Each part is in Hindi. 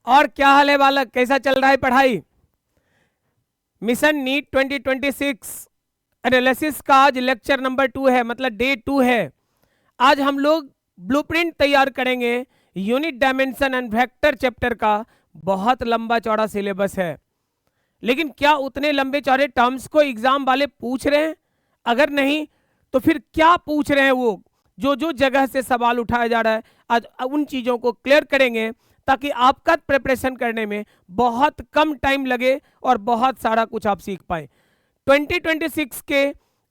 और क्या हाल है बालक, कैसा चल रहा है पढ़ाई? मिशन नीट 2026 एनालिसिस का आज लेक्चर नंबर 2 है, मतलब डे 2 है। आज हम लोग ब्लूप्रिंट तैयार करेंगे unit dimension and vector chapter का। बहुत लंबा चौड़ा सिलेबस है, लेकिन क्या उतने लंबे चौड़े टर्म्स को एग्जाम वाले पूछ रहे हैं? अगर नहीं तो फिर क्या पूछ रहे हैं वो? जो जो जगह से सवाल उठाया जा रहा है, आज उन चीजों को क्लियर करेंगे ताकि आपका प्रिपरेशन करने में बहुत कम टाइम लगे और बहुत सारा कुछ आप सीख पाए। 2026 के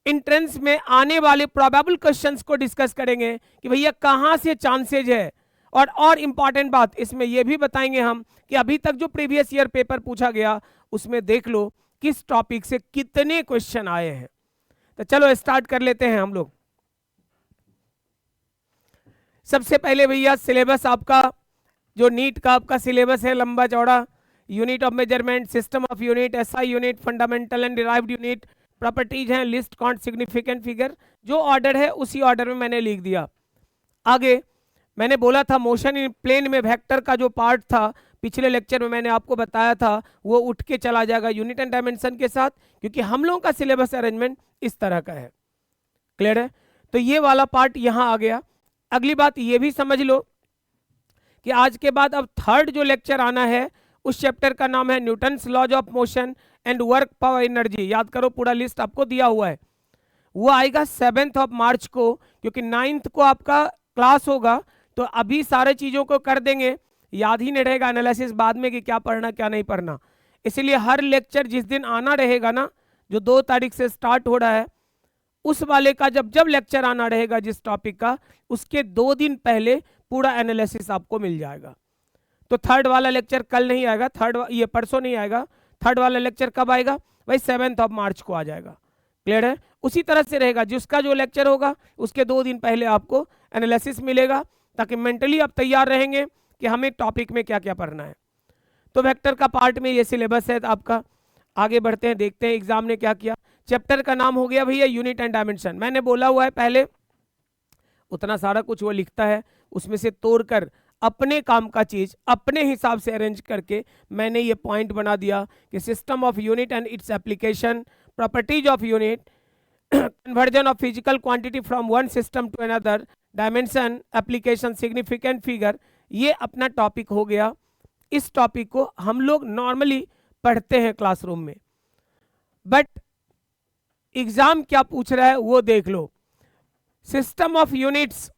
इंट्रेंस में आने वाले प्रोबेबल क्वेश्चंस को डिस्कस करेंगे कि भैया कहाँ से चांसेज है। और इंपॉर्टेंट बात इसमें यह भी बताएंगे हम कि अभी तक जो प्रीवियस ईयर पेपर पूछा गया उसमें देख लो किस टॉपिक से कितने क्वेश्चन आए हैं। तो चलो स्टार्ट कर लेते हैं हम लोग। सबसे पहले भैया सिलेबस आपका, जो नीट का आपका सिलेबस है लंबा चौड़ा, unit of measurement, system of unit, SI unit, fundamental and derived unit, properties हैं, लिस्ट, काउंट, सिग्निफिकेंट फिगर। जो ऑर्डर है उसी ऑर्डर में मैंने लिख दिया। आगे मैंने बोला था मोशन इन प्लेन में वेक्टर का जो पार्ट था पिछले लेक्चर में मैंने आपको बताया था वो उठ के चला जाएगा यूनिट एंड डायमेंशन के साथ, क्योंकि हम लोगों का सिलेबस अरेंजमेंट इस तरह का है। क्लियर है? तो ये वाला पार्ट यहां आ गया। अगली बात ये भी समझ लो कि आज के बाद अब थर्ड जो लेक्चर आना है उस चैप्टर का नाम है Newton's laws of motion and work power energy. याद करो, पूरा लिस्ट आपको दिया हुआ है। वो आएगा 7 मार्च को, क्योंकि 9 को आपका क्लास होगा। तो अभी सारे चीजों को कर देंगे, याद ही नहीं रहेगा एनालिसिस बाद में कि क्या पढ़ना क्या नहीं पढ़ना। इसलिए हर लेक्चर जिस दिन आना रहेगा ना, जो 2 तारीख से स्टार्ट हो रहा है, उस वाले का जब जब लेक्चर आना रहेगा जिस टॉपिक का, उसके 2 दिन पहले पूरा एनालिसिस आपको मिल जाएगा। तो थर्ड वाला लेक्चर कल नहीं आएगा, ये परसों नहीं आएगा। थर्ड वाला लेक्चर कब आएगा भाई? 7 मार्च को आ जाएगा। क्लियर है? उसी तरह से रहेगा, जिसका जो लेक्चर होगा उसके 2 दिन पहले आपको एनालिसिस मिलेगा, ताकि मेंटली आप तैयार रहेंगे कि हमें टॉपिक में क्या क्या पढ़ना है। तो वेक्टर का पार्ट में ये सिलेबस है आपका। आगे बढ़ते हैं, देखते हैं एग्जाम ने क्या किया। चैप्टर का नाम हो गया भैया यूनिट एंड डायमेंशन। मैंने बोला हुआ है पहले, उतना सारा कुछ वो लिखता है, उसमें से तोड़कर अपने काम का चीज अपने हिसाब से अरेंज करके मैंने ये पॉइंट बना दिया कि system of unit and its application, properties of unit, conversion of physical quantity from one system to another, dimension, application, significant figure. ये अपना टॉपिक हो गया। इस टॉपिक को हम लोग नॉर्मली पढ़ते हैं क्लासरूम में, बट एग्जाम क्या पूछ रहा है वो देख लो। सिस्टम ऑफ यूनिट्स,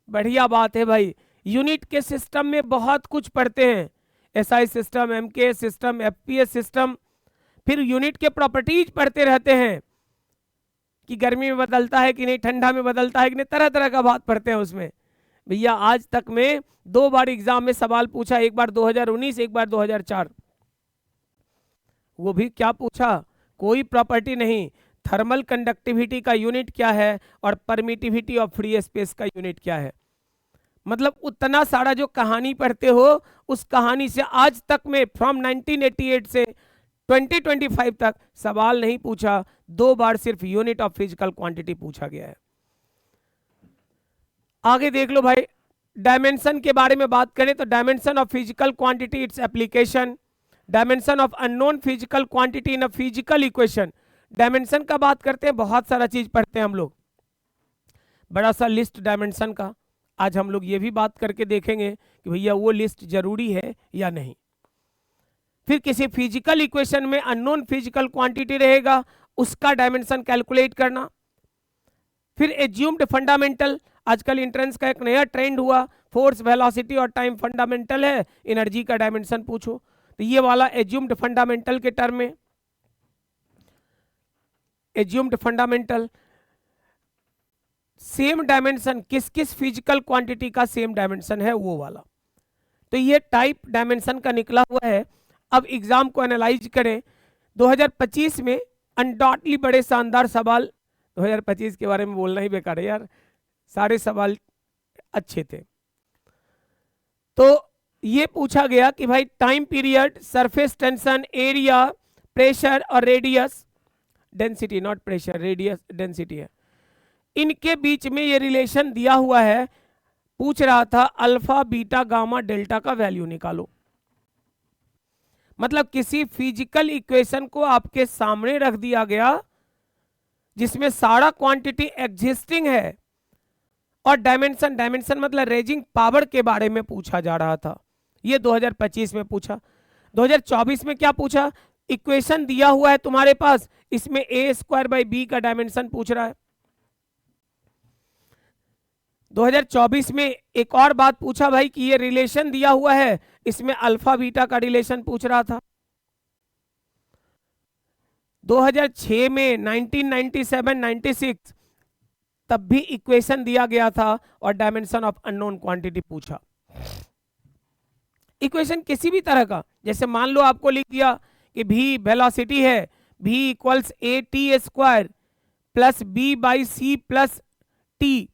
बढ़िया बात है भाई। यूनिट के सिस्टम में बहुत कुछ पढ़ते हैं, SI system, MK system, FPS system. फिर यूनिट के प्रॉपर्टीज पढ़ते रहते हैं कि गर्मी में बदलता है कि नहीं, ठंडा में बदलता है कि नहीं, तरह तरह का बात पढ़ते हैं उसमें। भैया आज तक में 2 बार एग्जाम में सवाल पूछा, एक बार 2019, एक बार 2004। वो भी क्या पूछा? कोई प्रॉपर्टी नहीं, थर्मल कंडक्टिविटी का यूनिट क्या है और परमिटिविटी ऑफ फ्री स्पेस का यूनिट क्या है। मतलब उतना सारा जो कहानी पढ़ते हो, उस कहानी से आज तक में फ्रॉम 1988 से 2025 तक सवाल नहीं पूछा। 2 बार सिर्फ यूनिट ऑफ फिजिकल क्वांटिटी पूछा गया है। आगे देख लो भाई, डायमेंशन के बारे में बात करें तो dimension of physical quantity, its application, dimension of unknown physical quantity in a physical equation. Dimension का बात करते हैं, बहुत सारा चीज पढ़ते हैं हम लोग, बड़ा सा लिस्ट डायमेंशन का। आज हम लोग ये भी बात करके देखेंगे कि भैया वो लिस्ट जरूरी है या नहीं। फिर किसी फिजिकल इक्वेशन में अननोन फिजिकल क्वांटिटी रहेगा, उसका डायमेंशन कैलकुलेट करना। फिर एज्यूम्ड फंडामेंटल, आजकल एंट्रेंस का एक नया ट्रेंड हुआ, फोर्स, वेलोसिटी और टाइम फंडामेंटल है, एनर्जी का डायमेंशन पूछो तो ये वाला एज्यूम्ड फंडामेंटल के टर्म में। एज्यूम्ड फंडामेंटल, सेम डायमेंशन, किस किस फिजिकल क्वांटिटी का सेम डायमेंशन है वो वाला। तो ये टाइप डायमेंशन का निकला हुआ है। अब एग्जाम को एनालाइज करें, 2025 में अनडॉटली बड़े शानदार सवाल, 2025 के बारे में बोलना ही बेकार है यार, सारे सवाल अच्छे थे। तो ये पूछा गया कि भाई time period, surface tension, area, pressure और radius, density, not pressure, radius density है, इनके बीच में ये रिलेशन दिया हुआ है। पूछ रहा था अल्फा, बीटा, गामा, डेल्टा का वैल्यू निकालो। मतलब किसी फिजिकल इक्वेशन को आपके सामने रख दिया गया जिसमें सारा क्वांटिटी एग्जिस्टिंग है और डायमेंशन, डायमेंशन मतलब रेजिंग पावर के बारे में पूछा जा रहा था। ये 2025 में पूछा। 2024 में क्या पूछा? इक्वेशन दिया हुआ है तुम्हारे पास, इसमें ए स्क्वायर बाई बी का डायमेंशन पूछ रहा है। 2024 में एक और बात पूछा भाई कि ये रिलेशन दिया हुआ है, इसमें अल्फा बीटा का रिलेशन पूछ रहा था। 2006 में 1997 96 तब भी इक्वेशन दिया गया था और डायमेंशन ऑफ अननोन क्वांटिटी पूछा। इक्वेशन किसी भी तरह का, जैसे मान लो आपको लिख दिया कि v वेलोसिटी है, v equals A T square plus B by C plus T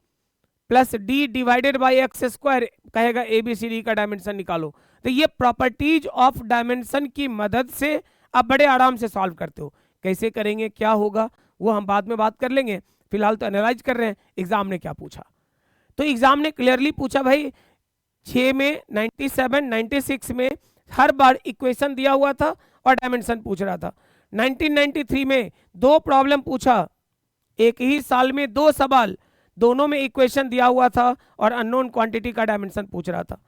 plus D divided by X square, कहेगा एबीसीडी का डायमेंशन निकालो। तो ये प्रॉपर्टीज ऑफ डायमेंशन की मदद से आप बड़े आराम से सॉल्व करते हो। कैसे करेंगे, क्या होगा, वो हम बाद में बात कर लेंगे, फिलहाल तो एनालाइज कर रहे हैं एग्जाम ने क्या पूछा। तो एग्जाम ने क्लियरली पूछा भाई 6 में 97 96 में हर बार इक्वेशन दिया हुआ था और डायमेंशन पूछ रहा था। 1993 में 2 प्रॉब्लम पूछा, एक ही साल में 2 सवाल, दोनों में इक्वेशन दिया हुआ था और अननोन क्वांटिटी का डायमेंशन पूछ रहा था।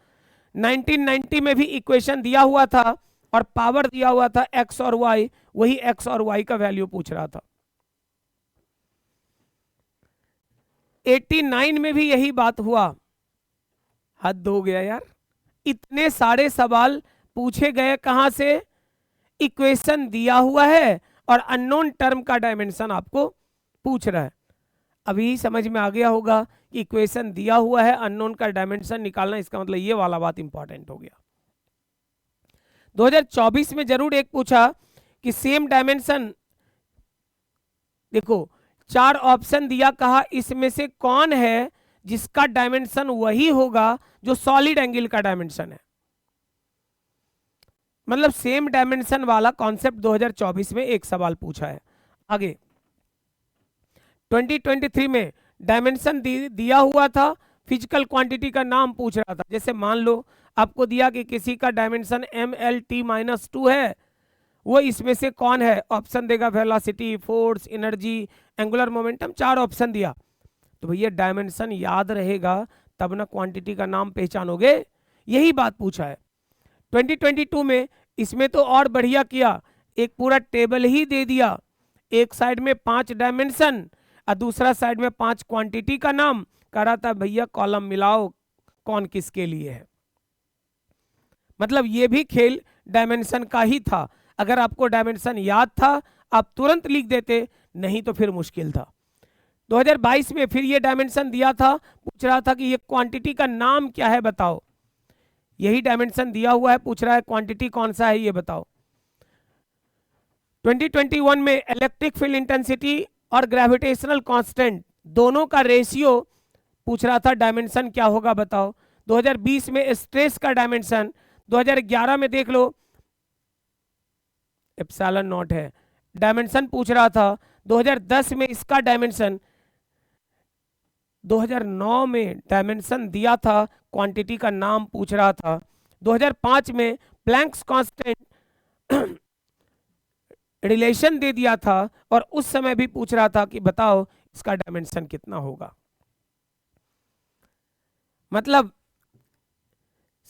1990 में भी इक्वेशन दिया हुआ था और पावर दिया हुआ था एक्स और वाई, वही एक्स और वाई का वैल्यू पूछ रहा था। 89 में भी यही बात हुआ। हद हो गया यार, इतने सारे सवाल पूछे गए कहां से? इक्वेशन दिया हुआ है और अननोन टर्म का डायमेंशन आपको पूछ रहा है। अभी समझ में आ गया होगा कि इक्वेशन दिया हुआ है, अननोन का डायमेंशन निकालना, इसका मतलब ये वाला बात इंपॉर्टेंट हो गया। 2024 में जरूर एक पूछा कि सेम डायमेंशन, देखो 4 ऑप्शन दिया, कहा इसमें से कौन है जिसका डायमेंशन वही होगा जो सॉलिड एंगल का डायमेंशन है। मतलब सेम डायमेंशन वाला कॉन्सेप्ट 2024 में एक सवाल पूछा है। आगे 2023 में डायमेंशन दिया हुआ था, फिजिकल क्वांटिटी का नाम पूछ रहा था। जैसे मान लो आपको दिया कि किसी का डायमेंशन MLT-2 है, वो इसमें से कौन है? ऑप्शन देगा velocity, force, energy, angular momentum, 4 option दिया। तो भैया डायमेंशन याद रहेगा तब ना क्वांटिटी का नाम पहचानोगे, यही बात पूछा है। 2022 में इसमें तो और बढ़िया किया, एक पूरा टेबल ही दे दिया, एक साइड में 5 डायमेंशन और दूसरा साइड में 5 क्वांटिटी का नाम, करा था भैया कॉलम मिलाओ कौन किसके लिए है। मतलब ये भी खेल डायमेंशन का ही था। अगर आपको डायमेंशन याद था आप तुरंत लिख देते, नहीं तो फिर मुश्किल था। 2022 में फिर ये डायमेंशन दिया था, पूछ रहा था कि ये क्वांटिटी का नाम क्या है बताओ। यही डायमेंशन दिया हुआ है, पूछ रहा है क्वांटिटी कौन सा है ये बताओ। 2021 में इलेक्ट्रिक फील्ड इंटेंसिटी और ग्रेविटेशनल कांस्टेंट दोनों का रेशियो पूछ रहा था, डायमेंशन क्या होगा बताओ। 2020 में स्ट्रेस का डायमेंशन, 2011 में देख लो एप्सिलॉन नॉट है, डायमेंशन पूछ रहा था। 2010 में इसका डायमेंशन, 2009 में डायमेंशन दिया था, क्वांटिटी का नाम पूछ रहा था। 2005 में प्लैंक्स कांस्टेंट रिलेशन दे दिया था और उस समय भी पूछ रहा था कि बताओ इसका डायमेंशन कितना होगा। मतलब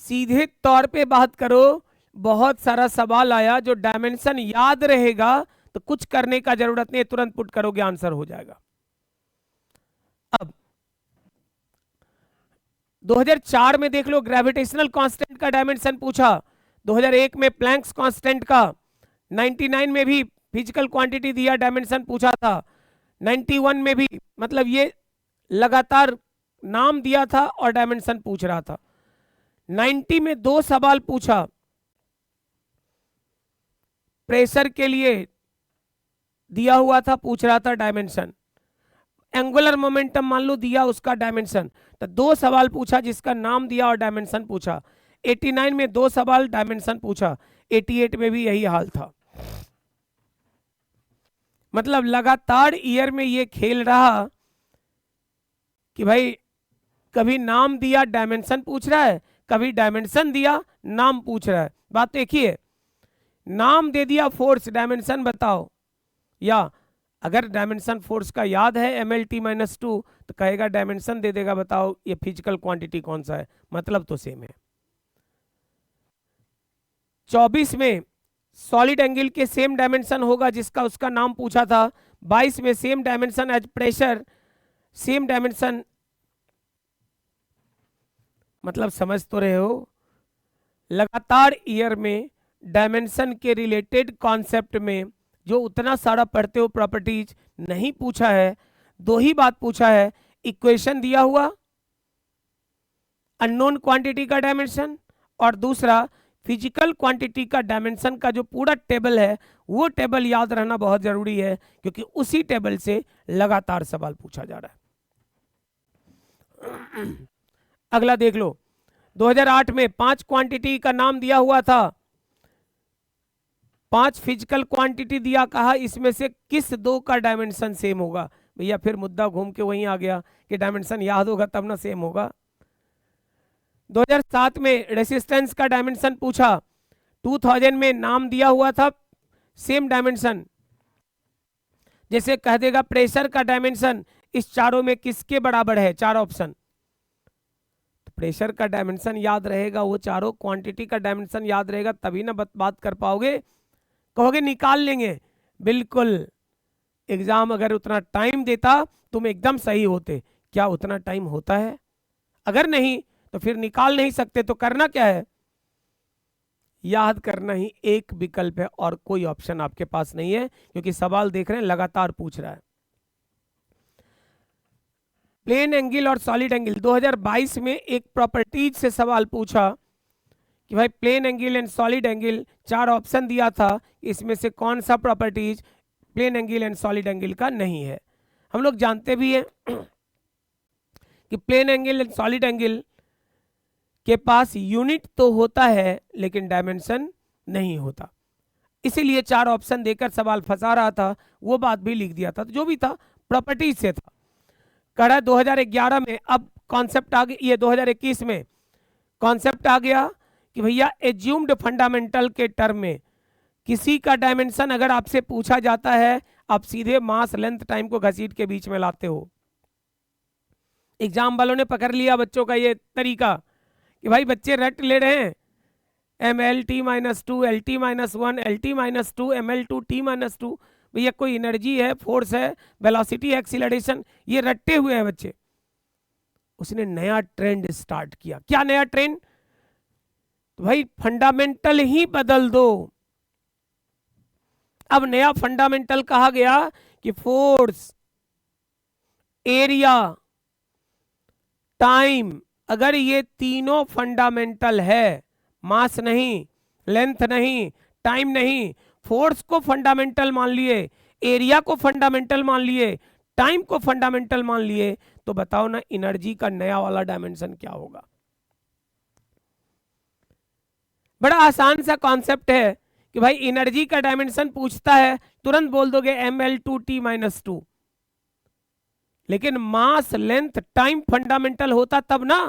सीधे तौर पे बात करो, बहुत सारा सवाल आया जो डायमेंशन याद रहेगा तो कुछ करने का जरूरत नहीं, तुरंत पुट करोगे आंसर हो जाएगा। अब 2004 में देख लो ग्रेविटेशनल कांस्टेंट का डायमेंशन पूछा, 2001 में प्लैंक्स कांस्टेंट का, 99 में भी फिजिकल क्वांटिटी दिया, डायमेंशन पूछा था, 91 में भी, मतलब ये लगातार नाम दिया था और डायमेंशन पूछ रहा था। 90 में 2 सवाल पूछा, प्रेशर के लिए दिया हुआ था, पूछ रहा था डायमेंशन, एंगुलर मोमेंटम मान लो दिया उसका डायमेंशन, तो 2 सवाल पूछा जिसका नाम दिया और डायमेंशन पूछा। 89 में 2 सवाल, डायमेंशन पूछा, 88 में भी यही हाल था। मतलब लगातार ईयर में ये खेल रहा कि भाई कभी नाम दिया डायमेंशन पूछ रहा है, कभी डायमेंशन दिया नाम पूछ रहा है। बात तो एक ही है, नाम दे दिया फोर्स, डायमेंशन बताओ, या अगर डायमेंशन फोर्स का याद है mlt-2 तो कहेगा डायमेंशन दे देगा, बताओ ये फिजिकल क्वांटिटी कौन सा है, मतलब तो सेम है। 24 में सॉलिड एंगल के सेम डायमेंशन होगा जिसका उसका नाम पूछा था। 22 में same dimension as pressure, same dimension, मतलब समझ तो रहे हो, लगातार ईयर में डायमेंशन के रिलेटेड कॉन्सेप्ट में जो उतना सारा पढ़ते हो प्रॉपर्टीज नहीं पूछा है, दो ही बात पूछा है, इक्वेशन दिया हुआ अननोन क्वांटिटी का डायमेंशन, और दूसरा फिजिकल क्वांटिटी का डायमेंशन का जो पूरा टेबल है वो टेबल याद रहना बहुत जरूरी है, क्योंकि उसी टेबल से लगातार सवाल पूछा जा रहा है। अगला देख लो, 2008 में 5 क्वांटिटी का नाम दिया हुआ था, 5 फिजिकल क्वांटिटी दिया, कहा इसमें से किस दो का डायमेंशन सेम होगा। भैया फिर मुद्दा घूम के वहीं आ गया कि डायमेंशन याद होगा तब ना सेम होगा। 2007 में रेसिस्टेंस का डायमेंशन पूछा, 2000 में नाम दिया हुआ था सेम डायमेंशन, जैसे कह देगा प्रेशर का डायमेंशन इस चारों में किसके बराबर है, 4 ऑप्शन, तो प्रेशर का डायमेंशन याद रहेगा, वो चारों क्वांटिटी का डायमेंशन याद रहेगा, तभी ना बात कर पाओगे। कहोगे निकाल लेंगे, बिल्कुल, एग्जाम अगर उतना टाइम देता तुम एकदम सही होते, क्या उतना टाइम होता है? अगर नहीं तो फिर निकाल नहीं सकते, तो करना क्या है, याद करना ही एक विकल्प है और कोई ऑप्शन आपके पास नहीं है, क्योंकि सवाल देख रहे हैं लगातार पूछ रहा है। प्लेन एंगल और सॉलिड एंगल, 2022 में एक प्रॉपर्टीज से सवाल पूछा कि भाई plane angle and solid angle, 4 option दिया था, इसमें से कौन सा properties plane angle and solid angle का नहीं है। हम लोग जानते भी हैं कि plane angle and solid angle के पास यूनिट तो होता है लेकिन डायमेंशन नहीं होता, इसीलिए 4 ऑप्शन देकर सवाल फंसा रहा था, वो बात भी लिख दिया था, तो जो भी था प्रॉपर्टीज से था। कड़ा 2011 में अब कॉन्सेप्ट आ गया, ये 2021 में कॉन्सेप्ट आ गया कि भैया एज्यूम्ड फंडामेंटल के टर्म में किसी का डायमेंशन अगर आपसे पूछा जाता है, आप सीधे मास लेंथ टाइम को घसीट के बीच में लाते हो। एग्जाम वालों ने पकड़ लिया बच्चों का ये तरीका कि भाई बच्चे रट ले रहे हैं, mlt-2, lt-1, lt-2, ml2t-2, भैया कोई एनर्जी है, फोर्स है, वेलोसिटी, एक्सीलरेशन, ये रट्टे हुए हैं बच्चे। उसने नया ट्रेंड स्टार्ट किया, क्या नया ट्रेंड, तो भाई फंडामेंटल ही बदल दो। अब नया फंडामेंटल कहा गया कि फोर्स, एरिया, टाइम, अगर ये तीनों फंडामेंटल है, मास नहीं, लेंथ नहीं, टाइम नहीं, फोर्स को फंडामेंटल मान लिए, एरिया को फंडामेंटल मान लिए, टाइम को फंडामेंटल मान लिए, तो बताओ ना एनर्जी का नया वाला डायमेंशन क्या होगा। बड़ा आसान सा कॉन्सेप्ट है कि भाई एनर्जी का डायमेंशन पूछता है, तुरंत बोल दोगे ml2t-2, लेकिन मास, लेंथ, टाइम फंडामेंटल होता तब ना,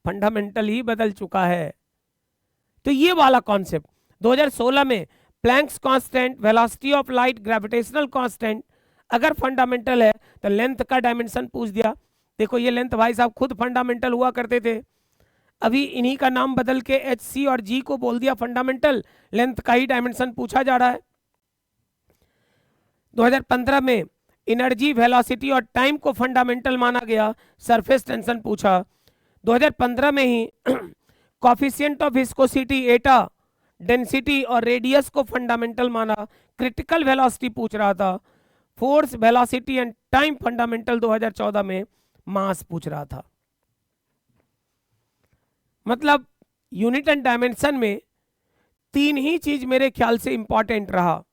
फंडामेंटल ही बदल चुका है। तो ये वाला कॉन्सेप्ट 2016 में Planck's constant, velocity of light, gravitational constant, अगर फंडामेंटल है तो लेंथ का डायमेंशन पूछ दिया। देखो ये लेंथ भाई साहब खुद फंडामेंटल हुआ करते थे, अभी इन्हीं का नाम बदल के एच, सी और जी को बोल दिया फंडामेंटल, लेंथ का ही डायमेंशन पूछा जा रहा है। 2015 में एनर्जी, वेलोसिटी और टाइम को फंडामेंटल माना गया, सरफेस टेंशन पूछा। 2015 में ही coefficient of viscosity, Etah, density और रेडियस को फंडामेंटल माना, क्रिटिकल वेलोसिटी पूछ रहा था, force, velocity and time fundamental 2014 में मास पूछ रहा था। मतलब यूनिट एंड डायमेंशन में 3 ही चीज मेरे ख्याल से इंपॉर्टेंट रहा।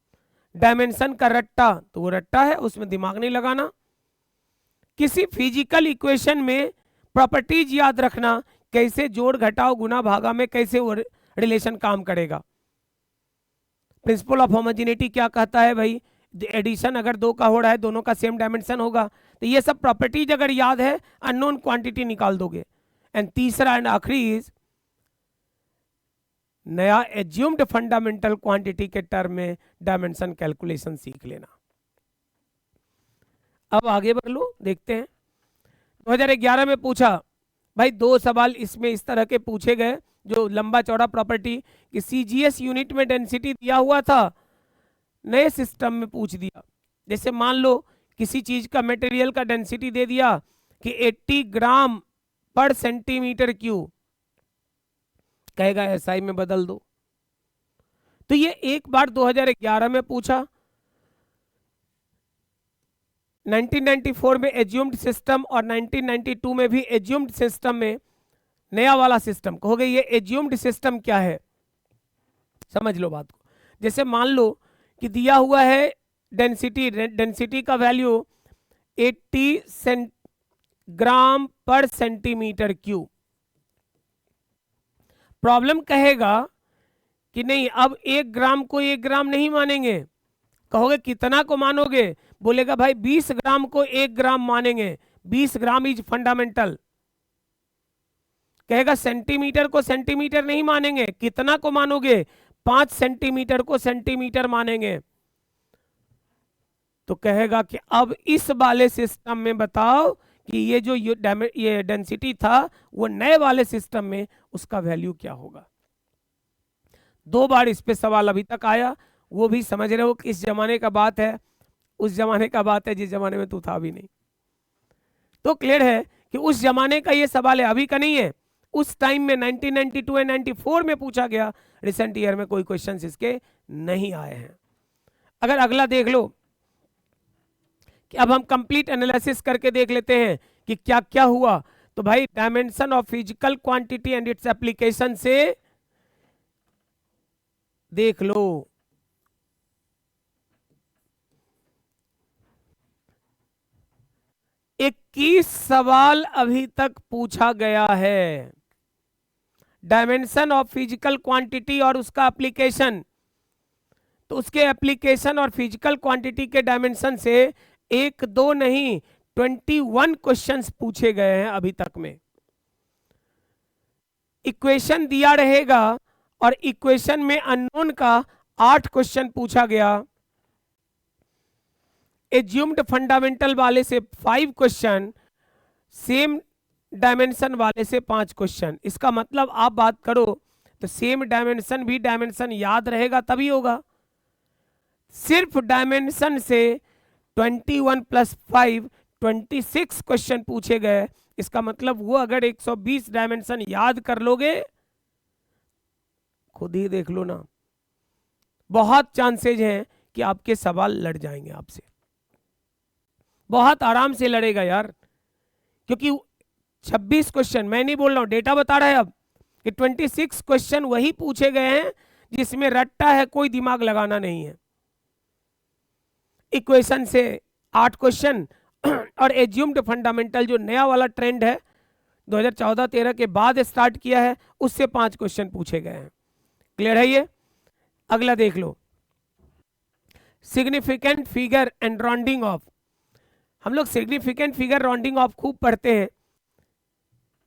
डायमेंशन का रट्टा तो वो रट्टा है, उसमें दिमाग नहीं लगाना। किसी फिजिकल इक्वेशन में प्रॉपर्टीज याद रखना, कैसे जोड़ घटाव गुना भागा में कैसे वो रिलेशन काम करेगा। प्रिंसिपल ऑफ होमोजेनिटी क्या कहता है भाई, एडिशन अगर 2 का हो रहा है दोनों का सेम डायमेंशन होगा, तो ये सब प्रॉपर्टीज अगर याद है अननोन क्वांटिटी निकाल दोगे। एंड तीसरा एंड आखिरी इज नया एज्यूम्ड फंडामेंटल क्वांटिटी के टर्म में डायमेंशन कैलकुलेशन सीख लेना। अब आगे बढ़ लो, देखते हैं 2011 में पूछा भाई, दो सवाल इसमें इस तरह के पूछे गए जो लंबा चौड़ा प्रॉपर्टी कि सीजीएस यूनिट में डेंसिटी दिया हुआ था, नए सिस्टम में पूछ दिया। जैसे मान लो किसी चीज का मटेरियल का डेंसिटी दे दिया कि 80 ग्राम पर सेंटीमीटर क्यूब, कहेगा एसआई में बदल दो। तो ये एक बार 2011 में पूछा, 1994 में एज्यूम्ड सिस्टम और 1992 में भी एज्यूम्ड सिस्टम में नया वाला सिस्टम। कहोगे ये एज्यूम्ड सिस्टम क्या है, समझ लो बात को। जैसे मान लो कि दिया हुआ है डेंसिटी का वैल्यू 80 ग्राम पर सेंटीमीटर क्यूब। प्रॉब्लम कहेगा कि नहीं, अब 1 ग्राम को 1 ग्राम नहीं मानेंगे। कहोगे कितना को मानोगे, बोलेगा भाई 20 ग्राम को 1 ग्राम मानेंगे, 20 ग्राम इज फंडामेंटल। कहेगा सेंटीमीटर को सेंटीमीटर नहीं मानेंगे, कितना को मानोगे, 5 सेंटीमीटर को सेंटीमीटर मानेंगे। तो कहेगा कि अब इस वाले सिस्टम में बताओ कि ये जो ये डेंसिटी था वो नए वाले सिस्टम में उसका वैल्यू क्या होगा। 2 बार इस पे सवाल अभी तक आया, वो भी समझ रहे हो कि इस जमाने का बात है, उस जमाने का बात है जिस जमाने में तू था भी नहीं। तो क्लियर है कि उस जमाने का ये सवाल है, अभी का नहीं है। उस टाइम में 1992 एंड 94 में पूछा गया, रिसेंट ईयर में कोई क्वेश्चंस इसके नहीं आए हैं। अगर अगला देख लो कि अब हम कंप्लीट एनालिसिस करके देख लेते हैं कि क्या क्या हुआ। तो भाई dimension of physical quantity and its application से देख लो। इक्कीस सवाल अभी तक पूछा गया है डायमेंशन ऑफ फिजिकल क्वांटिटी और उसका एप्लीकेशन। तो उसके एप्लीकेशन और फिजिकल क्वांटिटी के डायमेंशन से 1 2 नहीं 21 क्वेश्चंस पूछे गए हैं अभी तक में। इक्वेशन दिया रहेगा और इक्वेशन में अननोन का 8 क्वेश्चन पूछा गया, एज्यूम्ड फंडामेंटल वाले से 5 क्वेश्चन, सेम डायमेंशन वाले से 5 क्वेश्चन। इसका मतलब आप बात करो तो सेम डायमेंशन भी डायमेंशन याद रहेगा तभी होगा। सिर्फ डायमेंशन से 21 + 5 26 क्वेश्चन पूछे गए। इसका मतलब वो अगर 120 डायमेंशन याद कर लोगे, खुद ही देख लो ना, बहुत चांसेज हैं कि आपके सवाल लड़ जाएंगे आपसे, बहुत आराम से लड़ेगा यार। क्योंकि 26 क्वेश्चन, मैं नहीं बोल रहा हूं, डेटा बता रहा है अब कि 26 क्वेश्चन वही पूछे गए हैं जिसमें रट्टा है, कोई दिमाग लगाना नहीं है। इक्वेशन से 8 क्वेश्चन और एज्यूम्ड फंडामेंटल जो नया वाला ट्रेंड है 2014-13 के बाद स्टार्ट किया है, उससे 5 क्वेश्चन पूछे गए हैं। क्लियर है ये? अगला देख लो, significant figure and rounding off. हम लोग सिग्निफिकेंट फिगर राउंडिंग ऑफ खूब पढ़ते हैं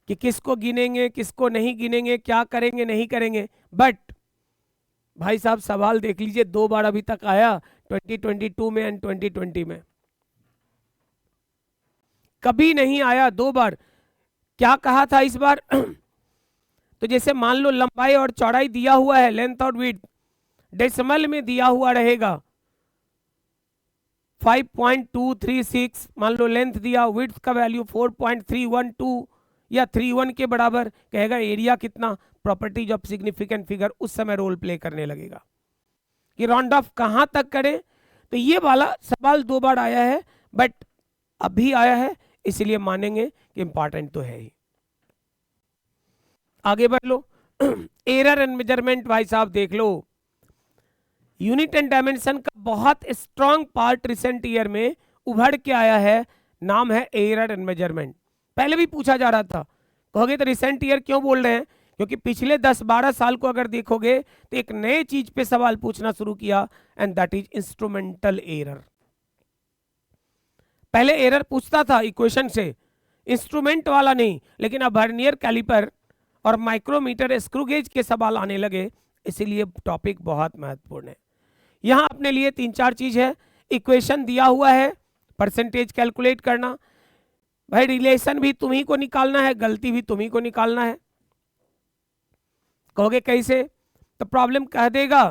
कि किसको गिनेंगे किसको नहीं गिनेंगे, क्या करेंगे नहीं करेंगे। बट भाई साहब सवाल देख लीजिए, 2 बार अभी तक आया, 2022 में एंड 2020 में। कभी नहीं आया 2 बार। क्या कहा था इस बार? तो जैसे मान लो लंबाई और चौड़ाई दिया हुआ है, लेंथ और विड्थ डेसिमल में दिया हुआ रहेगा 5.236, मान लो लेंथ दिया, विड्थ का वैल्यू 4.312 या 31 के बराबर, कहेगा एरिया कितना, प्रॉपर्टीज ऑफ सिग्निफिकेंट फिगर उस समय रोल प्ले करने लगेगा कि राउंड ऑफ कहां तक करें। तो ये वाला सवाल 2 बार आया है, बट अभी आया है इसलिए मानेंगे कि इंपॉर्टेंट तो है ही। आगे बढ़ लो, एरर एंड मेजरमेंट। भाई साहब देख लो, यूनिट एंड डायमेंशन का बहुत स्ट्रॉन्ग पार्ट रिसेंट ईयर में उभर के आया है, नाम है एरर एंड मेजरमेंट। पहले भी पूछा जा रहा था, कहोगे तो रिसेंट ईयर क्यों बोल रहे हैं? क्योंकि पिछले 10-12 साल को अगर देखोगे तो एक नए चीज पे सवाल पूछना शुरू किया, and that is instrumental error. पहले एरर पूछता था इक्वेशन से, इंस्ट्रूमेंट वाला नहीं, लेकिन अब वर्नियर कैलिपर और माइक्रोमीटर स्क्रू गेज के सवाल आने लगे, इसीलिए टॉपिक बहुत महत्वपूर्ण है। यहां अपने लिए 3-4 चीज है। इक्वेशन दिया हुआ है, परसेंटेज कैलकुलेट करना। भाई रिलेशन भी तुम्ही को निकालना है, गलती भी तुम्ही को निकालना है। कहोगे कैसे? तो प्रॉब्लम कह देगा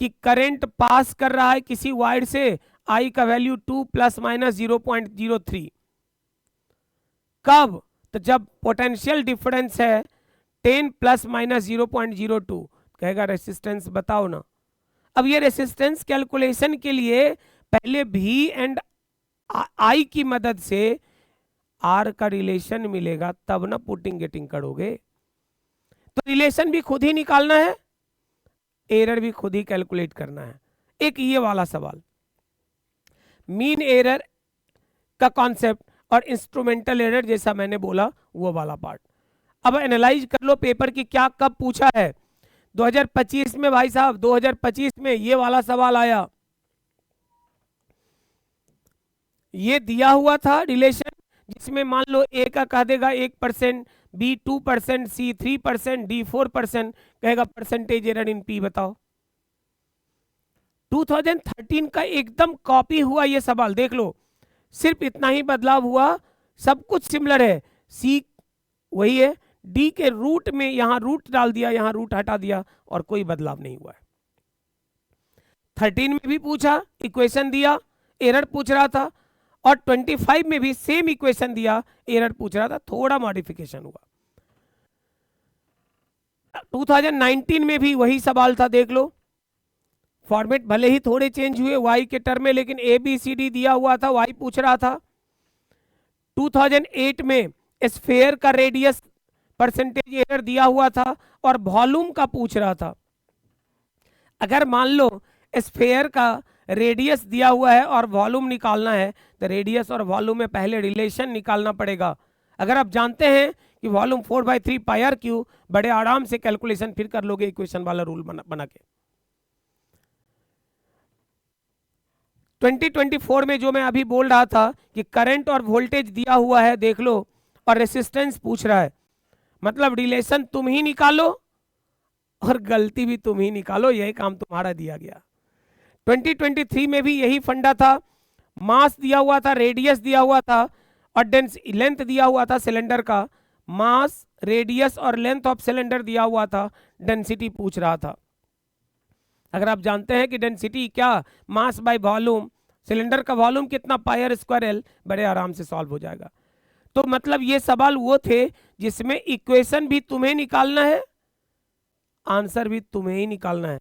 कि करंट पास कर रहा है किसी वायर से, आई का वैल्यू 2 ± 0.03। कब? तो जब पोटेंशियल डिफरेंस है 10 ± 0.02। कहेगा रेसिस्टेंस बताओ ना। अब ये रेसिस्टेंस कैलकुलेशन के लिए पहले भी एंड आई की मदद से आर का रिलेशन मिलेगा, तब ना पुटिंग गेटिंग करोगे। तो रिलेशन भी खुद ही निकालना है, एरर भी खुद ही कैलकुलेट करना है। एक ये वाला सवाल, मीन एरर का कॉन्सेप्ट और इंस्ट्रूमेंटल एरर जैसा मैंने बोला वो वाला पार्ट। अब एनालाइज कर लो पेपर की क्या कब पूछा है। 2025 में भाई साहब, 2025 में ये वाला सवाल आया। ये दिया हुआ था रिलेशन, जिसमें मान लो ए का कह देगा 1%, बी 2%, सी 3%, डी 4%। कहेगा परसेंटेज एरर इन पी बताओ। 2013 का एकदम कॉपी हुआ ये सवाल, देख लो। सिर्फ इतना ही बदलाव हुआ, सब कुछ सिमिलर है। सी वही है, डी के रूट में यहां रूट डाल दिया, यहां रूट हटा दिया, और कोई बदलाव नहीं हुआ है। 13 में भी पूछा, इक्वेशन दिया, एरर पूछ रहा था, और 25 में भी सेम इक्वेशन दिया, एरर पूछ रहा था, थोड़ा मॉडिफिकेशन हुआ। 2019 में भी वही सवाल था, देख लो। फॉर्मेट भले ही थोड़े चेंज हुए वाई के टर्म में, लेकिन ए बी सी डी दिया हुआ था, वाई पूछ रहा था। 2008 में स्फेयर का रेडियस परसेंटेज एरर दिया हुआ था और वॉल्यूम का पूछ रहा था। अगर मान लो स्फेयर का रेडियस दिया हुआ है और वॉल्यूम निकालना है, तो रेडियस और वॉल्यूम में पहले रिलेशन निकालना पड़ेगा। अगर आप जानते हैं कि वॉल्यूम 4/3 πr², बड़े आराम से कैलकुलेशन फिर कर लोगे इक्वेशन वाला रूल बना के। 2024 में जो मैं अभी बोल रहा था कि करंट और वोल्टेज दिया हुआ है, देख लो, और रेसिस्टेंस पूछ रहा है, मतलब रिलेशन तुम ही निकालो और गलती भी तुम ही निकालो, यही काम तुम्हारा दिया गया। 2023 में भी यही फंडा था। मास दिया हुआ था, रेडियस दिया हुआ था, और लेंथ दिया हुआ था सिलेंडर का। मास, रेडियस और लेंथ ऑफ सिलेंडर दिया हुआ था, डेंसिटी पूछ रहा था। अगर आप जानते हैं कि डेंसिटी क्या, मास बाय वॉल्यूम, सिलेंडर का वॉल्यूम कितना, πr²L, बड़े आराम से सॉल्व हो जाएगा। तो मतलब ये सवाल वो थे जिसमें इक्वेशन भी तुम्हें निकालना है, आंसर भी तुम्हें ही निकालना है।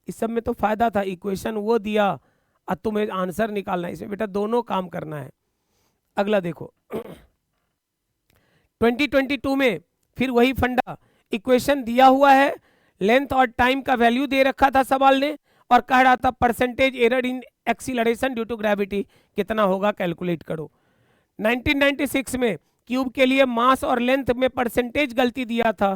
इस सब में तो फायदा था, इक्वेशन वो दिया और तुम्हें आंसर निकालना है। इसमें बेटा दोनों काम करना है। अगला देखो 2022 में फिर वही फंडा, इक्वेशन दिया हुआ है, लेंथ और टाइम का वैल्यू दे रखा था सवाल ने, और कह रहा था percentage error in acceleration due to gravity कितना होगा कैलकुलेट करो। 1996 में क्यूब के लिए मास और लेंथ में परसेंटेज गलती दिया था,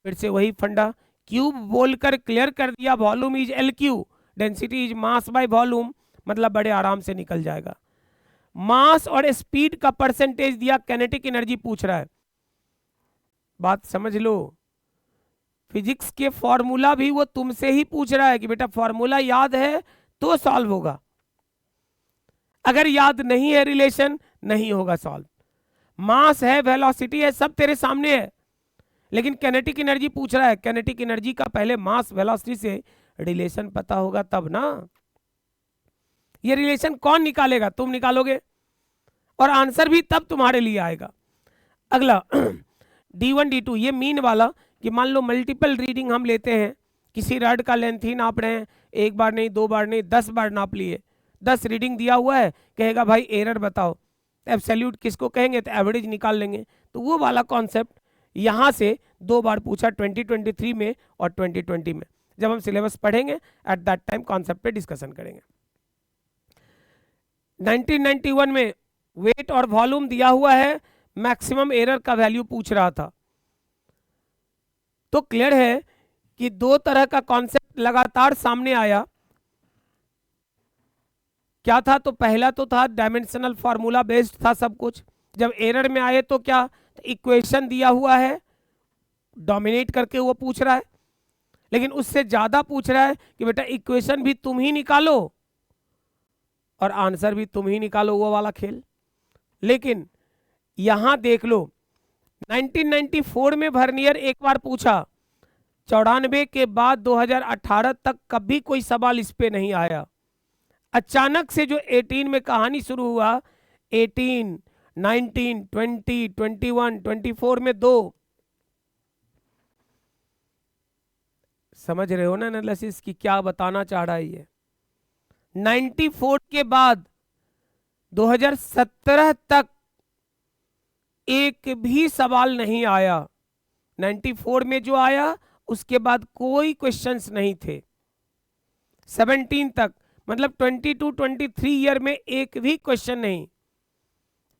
फिर से वही फंडा, क्यूब बोलकर क्लियर कर दिया, volume is LQ, density is mass by volume, मतलब बड़े आराम से निकल जाएगा। मास और स्पीड का परसेंटेज दिया, कैनेटिक एनर्जी पूछ रहा है। बात समझ लो, फिजिक्स के फॉर्मूला भी वो तुमसे ही पूछ रहा है कि बेटा फॉर्मूला याद है तो सॉल्व होगा, अगर याद नहीं है रिलेशन नहीं होगा सॉल्व। मास है, वेलोसिटी है, सब तेरे सामने है, लेकिन कैनेटिक एनर्जी पूछ रहा है। कैनेटिक एनर्जी का पहले मास वेलोसिटी से रिलेशन पता होगा तब ना। ये रिलेशन कौन निकालेगा? तुम निकालोगे, और आंसर भी तब तुम्हारे लिए आएगा। अगला D1 D2, ये मीन वाला, कि मान लो मल्टीपल रीडिंग हम लेते हैं, किसी रड का लेंथ ही नाप रहे हैं, एक बार नहीं, दो बार नहीं, 10 बार नाप लिए, 10 रीडिंग दिया हुआ है, कहेगा भाई एरर बताओ। एब्सोल्यूट किसको कहेंगे? तो एवरेज निकाल लेंगे। तो वो वाला कॉन्सेप्ट यहाँ से 2 बार पूछा, 2023 में और 2020 में। जब हम सिलेबस पढ़ेंगे एट दैट टाइम कॉन्सेप्ट पे डिस्कशन करेंगे। 1991 में वेट और वॉल्यूम दिया हुआ है, मैक्सिमम एरर का वैल्यू पूछ रहा था। तो क्लियर है कि दो तरह का कॉन्सेप्ट लगातार सामने आया। क्या था? तो पहला तो था डायमेंशनल फार्मूला बेस्ड था सब कुछ। जब एरर में आए तो क्या, तो इक्वेशन दिया हुआ है, डोमिनेट करके वो पूछ रहा है। लेकिन उससे ज्यादा पूछ रहा है कि बेटा इक्वेशन भी तुम ही निकालो और आंसर भी तुम ही निकालो, वो वाला खेल। लेकिन यहां देख लो 1994 में वर्नियर एक बार पूछा, 94 के बाद 2018 तक कभी कोई सवाल इस पे नहीं आया। अचानक से जो 18 में कहानी शुरू हुआ, 18, 19, 20, 21, 24 में 2, समझ रहे हो ना एनालिसिस की क्या बताना चाह रहा है ये। 94 के बाद 2017 तक एक भी सवाल नहीं आया। 94 में जो आया उसके बाद कोई क्वेश्चंस नहीं थे। 17 तक मतलब 22-23 ईयर में एक भी क्वेश्चन नहीं।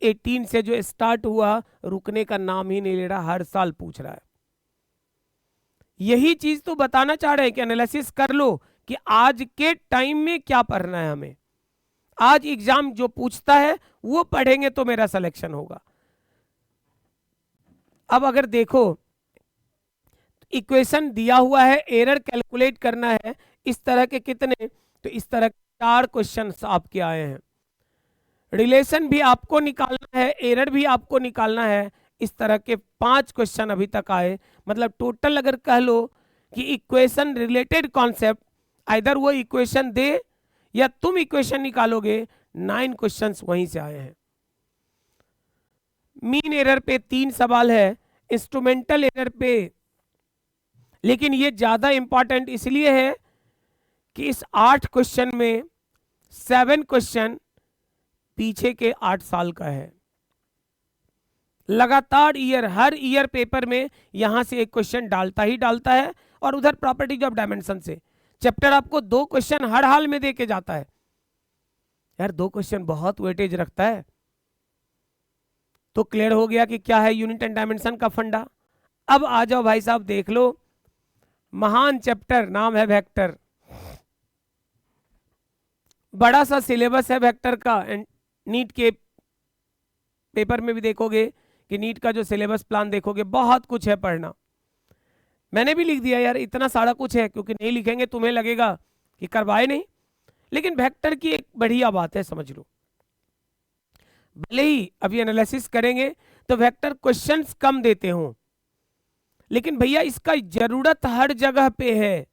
18 से जो स्टार्ट हुआ रुकने का नाम ही नहीं ले रहा, हर साल पूछ रहा है। यही चीज तो बताना चाह रहे हैं कि एनालिसिस कर लो कि आज के टाइम में क्या पढ़ना है हमें। आज एग्जाम जो पूछता है वो पढ़ेंगे तो मेरा सिलेक्शन होगा। अब अगर देखो इक्वेशन दिया हुआ है, एरर कैलकुलेट करना है, इस तरह के कितने, तो इस तरह 4 क्वेश्चंस आपके आए हैं। रिलेशन भी आपको निकालना है, एरर भी आपको निकालना है, इस तरह के 5 क्वेश्चन अभी तक आए। मतलब टोटल अगर कह लो कि इक्वेशन रिलेटेड कॉन्सेप्ट, आइदर वो इक्वेशन दे या तुम इक्वेशन निकालोगे, 9 क्वेश्चंस वहीं से आए हैं। मीन एरर पे 3 सवाल है, इंस्ट्रूमेंटल एरर पे, लेकिन ये ज्यादा इंपॉर्टेंट इसलिए है कि इस 8 क्वेश्चन में 7 क्वेश्चन पीछे के 8 साल का है। लगातार ईयर, हर ईयर पेपर में यहां से एक क्वेश्चन डालता ही डालता है। और उधर प्रॉपर्टीज ऑफ डायमेंशन से चैप्टर आपको 2 क्वेश्चन हर हाल में दे के जाता है। यार 2 क्वेश्चन बहुत वेटेज रखता है। तो क्लियर हो गया कि क्या है यूनिट एंड डायमेंशन का फंडा। अब आ जाओ भाई साहब, देख लो महान चैप्टर, नाम है वेक्टर। बड़ा सा सिलेबस है वेक्टर का। नीट के पेपर में भी देखोगे कि नीट का जो सिलेबस प्लान देखोगे बहुत कुछ है पढ़ना। मैंने भी लिख दिया यार, इतना सारा कुछ है, क्योंकि नहीं लिखेंगे तुम्हें लगेगा कि करवाए नहीं। लेकिन वेक्टर की एक बढ़िया बात है, समझ लो, भले ही अभी एनालिसिस करेंगे तो वेक्टर क्वेश्चंस कम देते हो, लेकिन भैया इसका जरूरत हर जगह पे है।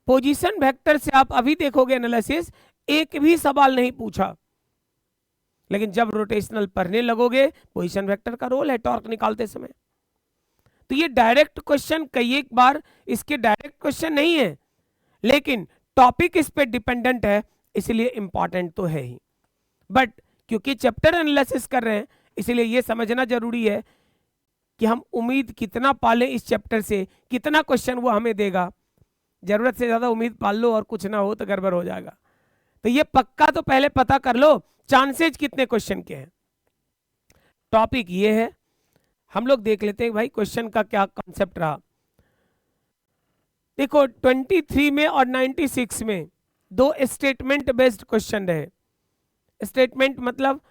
पोजीशन वेक्टर से आप अभी देखोगे एनालिसिस, एक भी सवाल नहीं पूछा, लेकिन जब रोटेशनल पढ़ने लगोगे, पोजीशन वेक्टर का रोल है टॉर्क निकालते समय। तो ये डायरेक्ट क्वेश्चन कई एक बार इसके डायरेक्ट क्वेश्चन नहीं है, लेकिन टॉपिक इस पे डिपेंडेंट है, इसलिए इंपॉर्टेंट तो है ही। बट क्योंकि चैप्टर एनालिसिस कर रहे हैं, इसलिए ये समझना जरूरी है कि हम उम्मीद कितना पालें इस चैप्टर से, कितना क्वेश्चन वो हमें देगा। जरूरत से ज्यादा उम्मीद पाल लो और कुछ ना हो तो गड़बड़ हो जाएगा। तो ये पक्का तो पहले पता कर लो चांसेज कितने क्वेश्चन के हैं। टॉपिक ये है, हम लोग देख लेते हैं भाई क्वेश्चन का क्या कॉन्सेप्ट रहा। देखो 23 में और 96 में 2 स्टेटमेंट बेस्ड क्वेश्चन रहे। स्टेटमेंट मतलब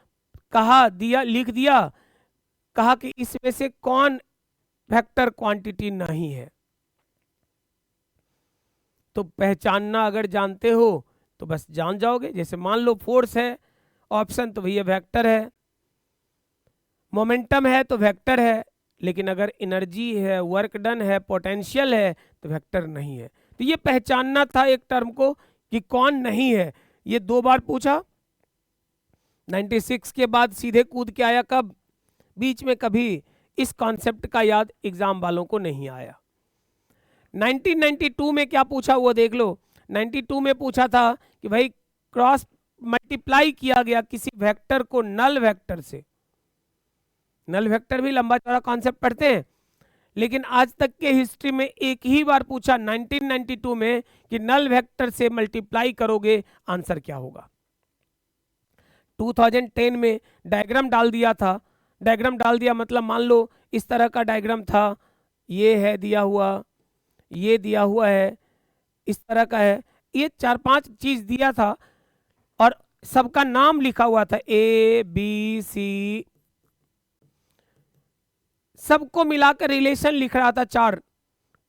कहा दिया, लिख दिया, कहा कि इसमें से कौन वेक्टर क्वांटिटी नहीं है। तो पहचानना अगर जानते हो तो बस जान जाओगे। जैसे मान लो फोर्स है ऑप्शन, तो भैया वेक्टर है। मोमेंटम है तो वेक्टर है, लेकिन अगर एनर्जी है, वर्क डन है, पोटेंशियल है तो वेक्टर नहीं है। तो ये पहचानना था एक टर्म को कि कौन नहीं है। ये 2 बार पूछा। 96 के बाद सीधे कूद के आया कब, बीच में कभी इस कॉन्सेप्ट का याद एग्जाम वालों को नहीं आया। 1992 में क्या पूछा वो देख लो। 92 में पूछा था कि भाई क्रॉस मल्टीप्लाई किया गया किसी वेक्टर को नल वेक्टर से। नल वेक्टर भी लंबा चौड़ा कॉन्सेप्ट पढ़ते हैं, लेकिन आज तक के हिस्ट्री में एक ही बार पूछा 1992 में कि नल वेक्टर से मल्टीप्लाई करोगे आंसर क्या होगा। 2010 में डायग्राम डाल दिया था। डायग्राम डाल दिया मतलब मान लो इस तरह का डायग्राम था, ये है दिया हुआ, ये दिया हुआ है, इस तरह का है, ये 4-5 चीज दिया था और सबका नाम लिखा हुआ था A B C, सबको मिलाकर रिलेशन लिख रहा था 4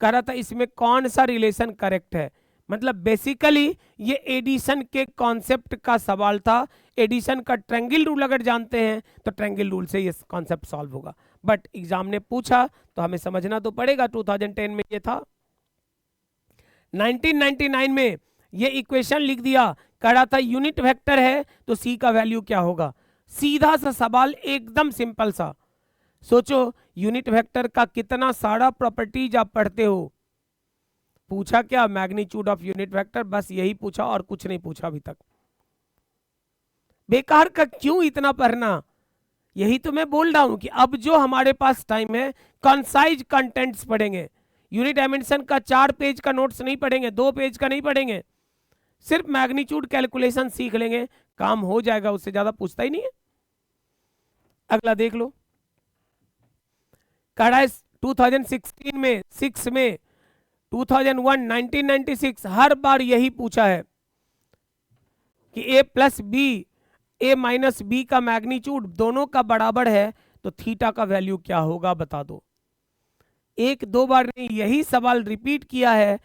कह रहा था इसमें कौन सा रिलेशन करेक्ट है। मतलब बेसिकली ये एडिशन के कॉन्सेप्ट का सवाल था। एडिशन का ट्रायंगल रूल अगर जानते हैं तो ट्रायंगल रूल से ये कॉन्सेप्ट सॉल्व होगा, बट एग्जाम ने पूछा तो हमें समझना तो पड़ेगा। 2010 में ये था। 1999 में ये इक्वेशन लिख दिया, कह रहा था यूनिट वेक्टर है तो सी का वैल्यू क्या होगा। सीधा सा सवाल, एकदम सिंपल सा। सोचो यूनिट वेक्टर का कितना सारा प्रॉपर्टीज आप पढ़ते हो। पूछा क्या, मैग्नीट्यूड ऑफ यूनिट वेक्टर, बस यही पूछा और कुछ नहीं पूछा अभी तक। बेकार का क्यों इतना पढ़ना, यही तो मैं बोल रहा हूं कि अब जो हमारे पास टाइम है कंसाइज कंटेंट्स पढ़ेंगे। यूनिट डायमेंशन का 4 पेज का नोट्स नहीं पढ़ेंगे, 2 पेज का नहीं पढ़ेंगे, सिर्फ मैग्नीट्यूड कैलकुलेशन सीख लेंगे, काम हो जाएगा, उससे ज्यादा पूछता ही नहीं है। अगला देख लो, कड़ा 2016 में 6 में 2001 1996 हर बार यही पूछा है कि ए plus B, A minus B का मैग्नीट्यूड दोनों का बराबर है तो थीटा का वैल्यू क्या होगा बता दो। एक दो बार नहीं, यही सवाल रिपीट किया है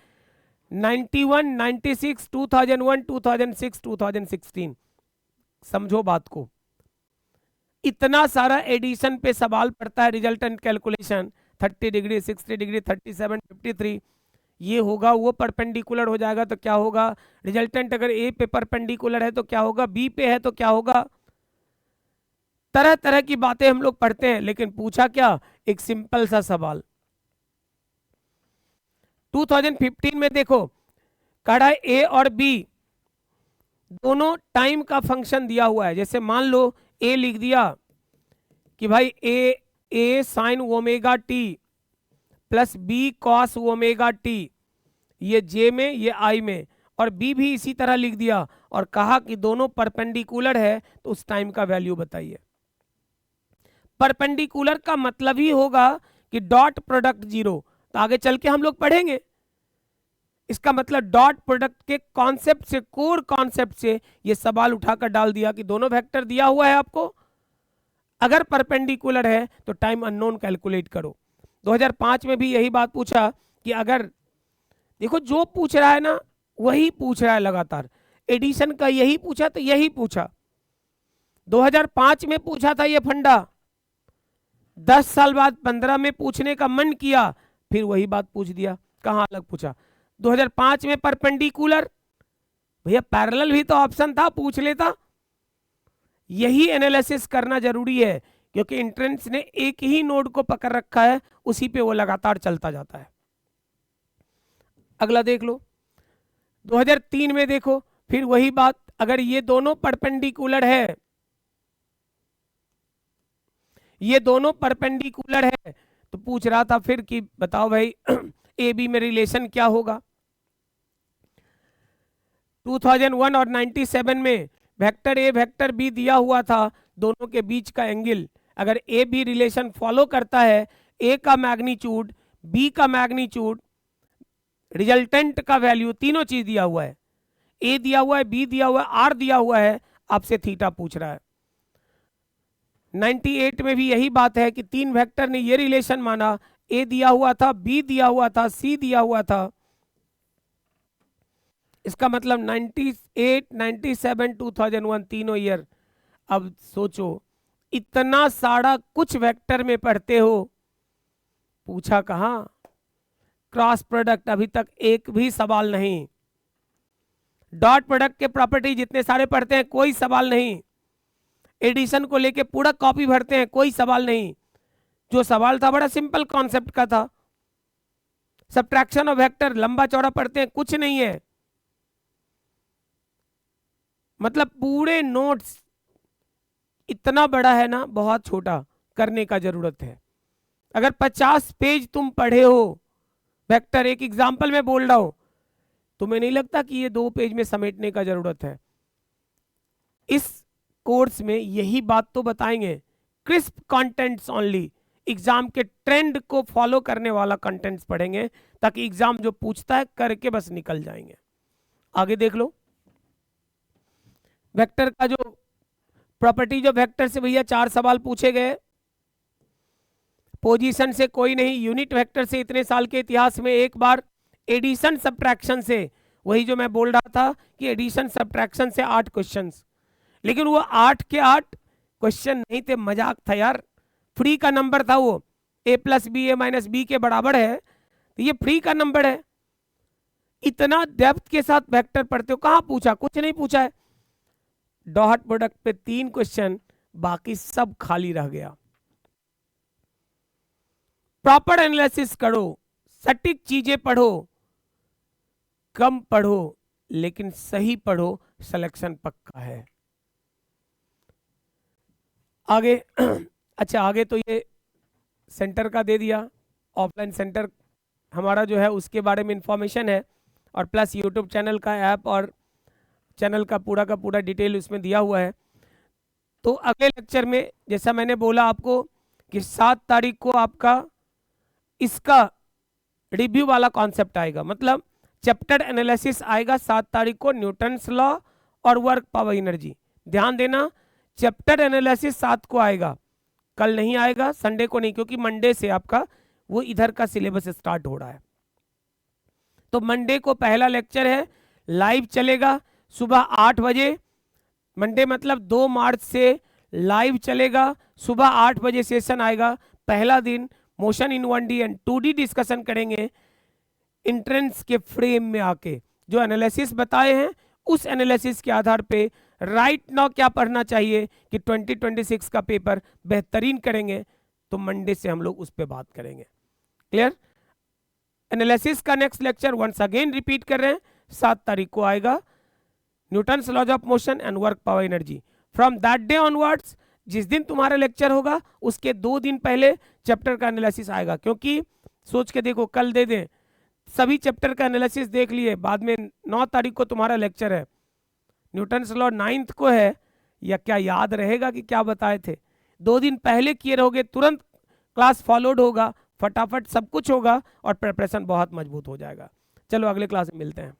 91 96 2001 2006 2016। समझो बात को, इतना सारा एडिशन पे सवाल पड़ता है, रिजल्टेंट कैलकुलेशन 30 डिग्री 60 डिग्री 37 53, ये होगा वो परपेंडिकुलर हो जाएगा तो क्या होगा, रिजल्टेंट अगर ए पे परपेंडिकुलर है तो क्या होगा, बी पे है तो क्या होगा। तरह तरह की बातें हम लोग पढ़ते हैं, लेकिन पूछा क्या, एक सिंपल सा सवाल। 2015 में देखो, कड़ा ए और बी दोनों टाइम का फंक्शन दिया हुआ है। जैसे मान लो ए लिख दिया कि भाई A sine omega T plus B cos omega T, ये जे में ये आई में, और बी भी इसी तरह लिख दिया और कहा कि दोनों परपेंडिकुलर है तो उस टाइम का वैल्यू बताइए। परपेंडिकुलर का मतलब ही होगा कि डॉट प्रोडक्ट जीरो, तो आगे चल के हम लोग पढ़ेंगे। इसका मतलब डॉट प्रोडक्ट के कॉन्सेप्ट से, कोर कॉन्सेप्ट से ये सवाल उठाकर डाल दिया कि दोनों वेक्टर दिया हुआ है आपको, अगर परपेंडिकुलर है तो टाइम अननोन कैलकुलेट करो। 2005 में भी यही बात पूछा कि अगर, देखो जो पूछ रहा है ना वही पूछ रहा है लगातार, एडिशन का यही पूछा तो यही पूछा। 2005 में पूछा था ये फंडा, 10 साल बाद 15 में पूछने का मन किया, फिर वही बात पूछ दिया। कहां अलग पूछा, 2005 में परपेंडिकुलर, भैया पैरेलल भी तो ऑप्शन था, पूछ लेता। यही एनालिसिस करना जरूरी है, क्योंकि एंट्रेंस ने एक ही नोड को पकड़ रखा है, उसी पे वो लगातार चलता जाता है। अगला देख लो, 2003 में देखो फिर वही बात, अगर ये दोनों परपेंडिकुलर है, ये दोनों परपेंडिकुलर है, तो पूछ रहा था फिर कि बताओ भाई ए बी में रिलेशन क्या होगा। 2001 और 97 में वेक्टर ए वेक्टर बी दिया हुआ था, दोनों के बीच का एंगल, अगर ए बी रिलेशन फॉलो करता है, ए का मैग्नीट्यूड, बी का मैग्नीट्यूड, रिजल्टेंट का वैल्यू, तीनों चीज दिया हुआ है, ए दिया हुआ है, बी दिया हुआ है, आर दिया हुआ है, आपसे थीटा पूछ रहा है। 98 में भी यही बात है कि तीन वेक्टर ने ये रिलेशन माना, ए दिया हुआ था, बी दिया हुआ था, सी दिया हुआ था। इसका मतलब 98, 97, 2001 तीनों ईयर। अब सोचो इतना सारा कुछ वेक्टर में पढ़ते हो, पूछा कहां, क्रॉस प्रोडक्ट अभी तक एक भी सवाल नहीं। डॉट प्रोडक्ट के प्रॉपर्टी जितने सारे पढ़ते हैं कोई सवाल नहीं। एडिशन को लेके पूरा कॉपी भरते हैं, कोई सवाल नहीं। जो सवाल था बड़ा सिंपल कॉन्सेप्ट का था। सब्ट्रैक्शन ऑफ वेक्टर लंबा चौड़ा पढ़ते हैं, कुछ नहीं है। मतलब पूरे नोट्स इतना बड़ा है ना, बहुत छोटा करने का जरूरत है। अगर 50 पेज तुम पढ़े हो वेक्टर, एक एग्जाम्पल में बोल रहा हूं, तुम्हें नहीं लगता कि ये 2 पेज में समेटने का जरूरत है। इस कोर्स में यही बात तो बताएंगे, क्रिस्प कंटेंट्स ओनली, एग्जाम के ट्रेंड को फॉलो करने वाला कंटेंट्स पढ़ेंगे, ताकि एग्जाम जो पूछता है करके बस निकल जाएंगे। आगे देख लो, वेक्टर का जो प्रॉपर्टी, जो वेक्टर से भैया 4 सवाल पूछे गए। पोजीशन से कोई नहीं, यूनिट वेक्टर से इतने साल के इतिहास में एक बार एडिशन सब्ट्रैक्शन से, वही जो मैं बोल रहा था कि एडिशन सब्ट्रैक्शन से 8 क्वेश्चंस, लेकिन वो 8 के 8 क्वेश्चन नहीं थे, मजाक था यार, फ्री का नंबर था वो, a plus B A minus B के बराबर है, तो ये फ्री का नंबर है। इतना डेप्थ के साथ वेक्टर पढ़ते हो, कहाँ पूछा, कुछ नहीं पूछा है। डॉट प्रोडक्ट पे 3 क्वेश्चन, बाकी सब खाली रह गया। प्रॉपर एनालिसिस करो, सटीक चीजें पढ़ो, कम पढ़ो लेकिन सही पढ़ो, सिलेक्शन पक्का है। आगे अच्छा, आगे तो ये सेंटर का दे दिया, ऑफलाइन सेंटर हमारा जो है उसके बारे में इंफॉर्मेशन है, और प्लस यूट्यूब चैनल का ऐप और चैनल का पूरा डिटेल उसमें दिया हुआ है। तो अगले लेक्चर में जैसा मैंने बोला आपको कि 7 तारीख को आपका इसका रिव्यू वाला कॉन्सेप्ट आएगा, मतलब चैप्टर एनालिसिस आएगा 7 तारीख को, न्यूटन्स लॉ और वर्क पावर एनर्जी। ध्यान देना, चैप्टर एनालिसिस 7 को आएगा, कल नहीं आएगा, संडे को नहीं, क्योंकि मंडे से आपका वो इधर का सिलेबस स्टार्ट हो रहा है। तो मंडे को पहला लेक्चर है, लाइव चलेगा सुबह 8 बजे, मंडे मतलब 2 मार्च से लाइव चलेगा, सुबह 8 बजे सेशन आएगा। पहला दिन motion in 1D and 2D discussion करेंगे, इंट्रेंस के फ्रेम में आके जो एनालिसिस बताए हैं उस एनालिसिस के आधार पे राइट नाउ क्या पढ़ना चाहिए कि 2026 का पेपर बेहतरीन करेंगे। तो मंडे से हम लोग उस पर बात करेंगे। क्लियर? एनालिसिस का next lecture once again repeat कर रहे हैं, 7 तारीख को आएगा, Newton's laws of motion and work power energy. From that day onwards, जिस दिन तुम्हारा लेक्चर होगा उसके 2 दिन पहले चैप्टर का एनालिसिस आएगा, क्योंकि सोच के देखो, कल दे दें सभी चैप्टर का एनालिसिस देख लिए, बाद में 9 तारीख को तुम्हारा लेक्चर है, न्यूटन्स लॉ 9th को है, या क्या याद रहेगा कि क्या बताए थे? 2 दिन पहले किए रहोगे, तुरंत क्लास फॉलोड होगा, फटाफट सब कुछ होगा और प्रिपरेशन बहुत मजबूत हो जाएगा। चलो अगले क्लास में मिलते हैं।